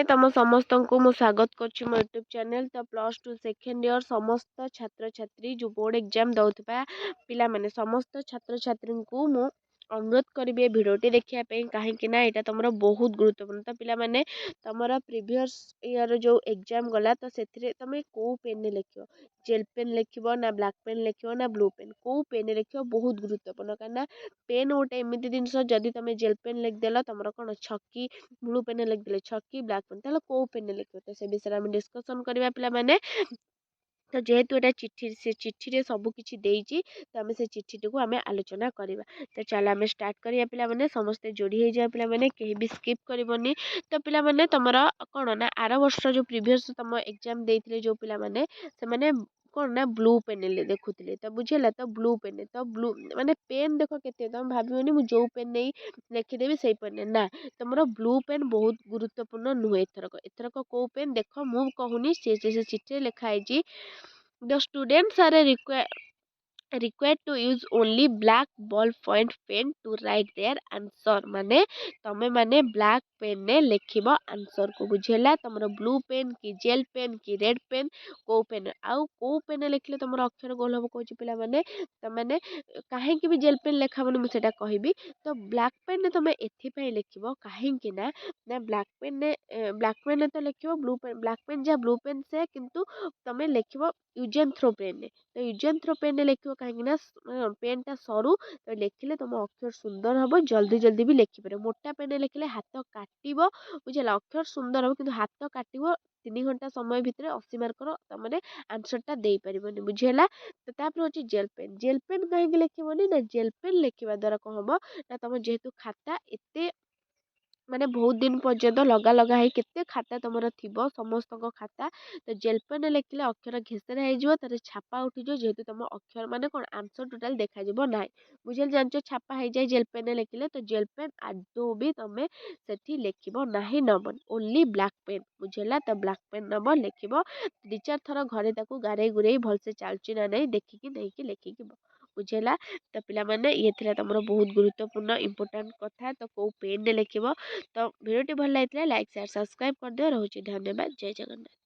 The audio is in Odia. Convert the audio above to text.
ତମ ସମସ୍ତଙ୍କୁ ମୁଁ ସ୍ୱାଗତ କରୁଛି ମୋ ୟୁଟ୍ୟୁବ୍ ଚ୍ୟାନେଲ୍। ତ +2 ସେକେଣ୍ଡ ଇୟର୍ ସମସ୍ତ ଛାତ୍ରଛାତ୍ରୀ ଯେଉଁ ବୋର୍ଡ଼ ଏକ୍ଜାମ୍ ଦେଉଥିବା ପିଲାମାନେ ସମସ୍ତ ଛାତ୍ରଛାତ୍ରୀଙ୍କୁ ମୁଁ ଅନୁରୋଧ କରିବି ଏ ଭିଡ଼ିଓଟି ଦେଖିବା ପାଇଁ, କାହିଁକି ନା ଏଇଟା ତୁମର ବହୁତ ଗୁରୁତ୍ୱପୂର୍ଣ୍ଣ। ତ ପିଲାମାନେ ତୁମର ପ୍ରିଭିୟସ୍ ଇୟର୍ ଯେଉଁ ଏକ୍ଜାମ୍ ଗଲା ତ ସେଥିରେ ତୁମେ କେଉଁ ପେନ୍ରେ ଲେଖିବ, ଜେଲ୍ ପେନ୍ ଲେଖିବ ନା ବ୍ଲାକ୍ ପେନ୍ ଲେଖିବ ନା ବ୍ଲୁ ପେନ୍, କେଉଁ ପେନ୍ରେ ଲେଖିବ ବହୁତ ଗୁରୁତ୍ୱପୂର୍ଣ୍ଣ। କାହିଁକିନା ପେନ୍ ଗୋଟେ ଏମିତି ଜିନିଷ, ଯଦି ତୁମେ ଜେଲ୍ ପେନ୍ ଲେଖିଦେଲ ତୁମର କ'ଣ ଛକି, ବ୍ଲୁ ପେନ୍ ଲେଖିଦେଲେ ଛକି, ବ୍ଲାକ୍ ପେନ୍ ତାହେଲେ କେଉଁ ପେନ୍ ଲେଖିବ, ତ ସେ ବିଷୟରେ ଆମେ ଡିସ୍କସନ୍ କରିବା ପିଲାମାନେ। ତ ଯେହେତୁ ଏଇଟା ଚିଠି, ସେ ଚିଠିରେ ସବୁ କିଛି ଦେଇଛି ତ ଆମେ ସେ ଚିଠିଟିକୁ ଆମେ ଆଲୋଚନା କରିବା। ତ ଚାଲ ଆମେ ଷ୍ଟାର୍ଟ କରିବା ପିଲାମାନେ। ସମସ୍ତେ ଯୋଡ଼ି ହେଇଯାଅ ପିଲାମାନେ, କେହି ବି ସ୍କିପ୍ କରିବନି। ତ ପିଲାମାନେ ତୁମର କ'ଣ ନା ଆର ବର୍ଷ ଯେଉଁ ପ୍ରିଭିୟସ୍ ତୁମ ଏକ୍ଜାମ୍ ଦେଇଥିଲେ ଯେଉଁ ପିଲାମାନେ, ସେମାନେ କ'ଣ ନା ବ୍ଲୁ ପେନ୍ ଦେଖୁଥିଲେ। ତ ବୁଝିଲା, ତ ବ୍ଲୁ ପେନ୍, ତ ବ୍ଲୁ ମାନେ ପେନ୍ ଦେଖ କେତେ, ତୁମେ ଭାବିବନି ମୁଁ ଯେଉଁ ପେନ୍ ନେଇ ଲେଖିଦେବି ସେଇ ପେନ୍, ନା ତୁମର ବ୍ଲୁ ପେନ୍ ବହୁତ ଗୁରୁତ୍ୱପୂର୍ଣ୍ଣ ନୁହେଁ। ଏଥରକ କେଉଁ ପେନ୍ ଦେଖ, ମୁଁ କହୁନି, ସେ ଚିଠିରେ ଲେଖା ହେଇଛି the students are required to use only black ball point pen to write their answer। ମାନେ ତମେ ମାନେ ବ୍ଲାକ୍ ପେନ୍ ରେ ଲେଖିବ ଆନ୍ସର୍ को। ବୁଝିଲା, ତମର ବ୍ଲୁ ପେନ୍ କି ଜେଲ୍ ପେନ୍ କି ରେଡ୍ ପେନ୍, କେଉଁ ପେନ୍ ଆଉ କେଉଁ ପେନ୍ ଲେଖିଲେ ତମର ଅକ୍ଷର ଗୋଲ ହେବ କହୁଛି ପିଲାମାନେ। ତମାନେ କାହିଁକି ବି ଜେଲ୍ ପେନ୍ ଲେଖାବନି ମୁଁ ସେଇଟା କହିବି। ତ ବ୍ଲାକ୍ ପେନ୍ରେ ତମେ ଏଥିପାଇଁ ଲେଖିବ କାହିଁକି ନା ବ୍ଲାକ୍ ପେନ୍ରେ ତ ଲେଖିବ ବ୍ଲୁ ପେନ୍, ବ୍ଲାକ୍ ପେନ୍ ଯାହା ବ୍ଲୁ ପେନ୍ ସେ, କିନ୍ତୁ ତମେ ଲେଖିବ ୟୁଜ୍ ଆଣ୍ଡ୍ ଥ୍ରୋ ପେନ୍ରେ। ତ ୟୁଜ୍ ଆଣ୍ଡ୍ ଥ୍ରୋ ପେନ୍ରେ ଲେଖିବ କାହିଁକି ନା ପେନ୍ଟା ସରୁ, ତ ଲେଖିଲେ ତୁମ ଅକ୍ଷର ସୁନ୍ଦର ହେବ, ଜଲ୍ଦି ଜଲ୍ଦି ବି ଲେଖିପାରିବ। ମୋଟା ପେନ୍ରେ ଲେଖିଲେ ହାତ କାଟିବ, ବୁଝିଲା, ଅକ୍ଷର ସୁନ୍ଦର ହେବ କିନ୍ତୁ ହାତ କାଟିବ। 3 ଘଣ୍ଟା ସମୟ ଭିତରେ 80 ମାର୍କର ତମେ ଆନ୍ସର୍ଟା ଦେଇପାରିବନି। ବୁଝିହେଲା। ତ ତାପରେ ହେଉଛି ଜେଲ୍ ପେନ୍। ଜେଲ୍ ପେନ୍ କାହିଁକି ଲେଖିବନି ନା ଜେଲ୍ ପେନ୍ ଲେଖିବା ଦ୍ୱାରା କ'ଣ ହେବ ନା ତମ ଯେହେତୁ ଖାତା ଏତେ ମାନେ ବହୁତ ଦିନ ପର୍ଯ୍ୟନ୍ତ ଲଗା ହେଇ କେତେ ଖାତା ତମର ଥିବ ସମସ୍ତଙ୍କ ଖାତା, ତ ଜେଲ୍ ପେନ୍ ଲେଖିଲେ ଅକ୍ଷର ଘେସରା ହେଇଯିବ, ତାର ଛାପା ଉଠିଯିବ, ଯେହେତୁ ତମ ଅକ୍ଷର ମାନେ କ'ଣ ଆନ୍ସର୍ ଟୋଟାଲ୍ ଦେଖାଯିବ ନାହିଁ। ବୁଝିଲେ, ଜାଣିଛ ଛାପା ହେଇଯାଏ ଜେଲ୍ ପେନ୍ ଲେଖିଲେ। ତ ଜେଲ୍ ପେନ୍ ଆଦୌ ବି ତମେ ସେଠି ଲେଖିବ ନାହିଁ, ନବନି, ଓନ୍ଲି ବ୍ଲାକ୍ ପେନ୍। ବୁଝିଲା, ତ ବ୍ଲାକ୍ ପେନ୍ ନବ, ଲେଖିବ 2-4 ଥର ଘରେ ତାକୁ ଗାରେଇ ଗୁରେଇ ଭଲସେ ଚାଲୁଛି ନା ନାହିଁ ଦେଖିକି ନେଇକି ଲେଖିକି ବୁଝିଲା। ତ ପିଲାମାନେ ଇଏ ଥିଲା ତମର ବହୁତ ଗୁରୁତ୍ୱପୂର୍ଣ୍ଣ ଇମ୍ପୋର୍ଟାଣ୍ଟ କଥା। ତ କେଉଁ ପେନ୍ରେ ଲେଖିବ। ତ ଭିଡ଼ିଓଟି ଭଲ ଲାଗିଥିଲା ଲାଇକ୍ ସେୟାର ସବସ୍କ୍ରାଇବ୍ କରିଦିଅ। ରହୁଛି, ଧନ୍ୟବାଦ, ଜୟ ଜଗନ୍ନାଥ।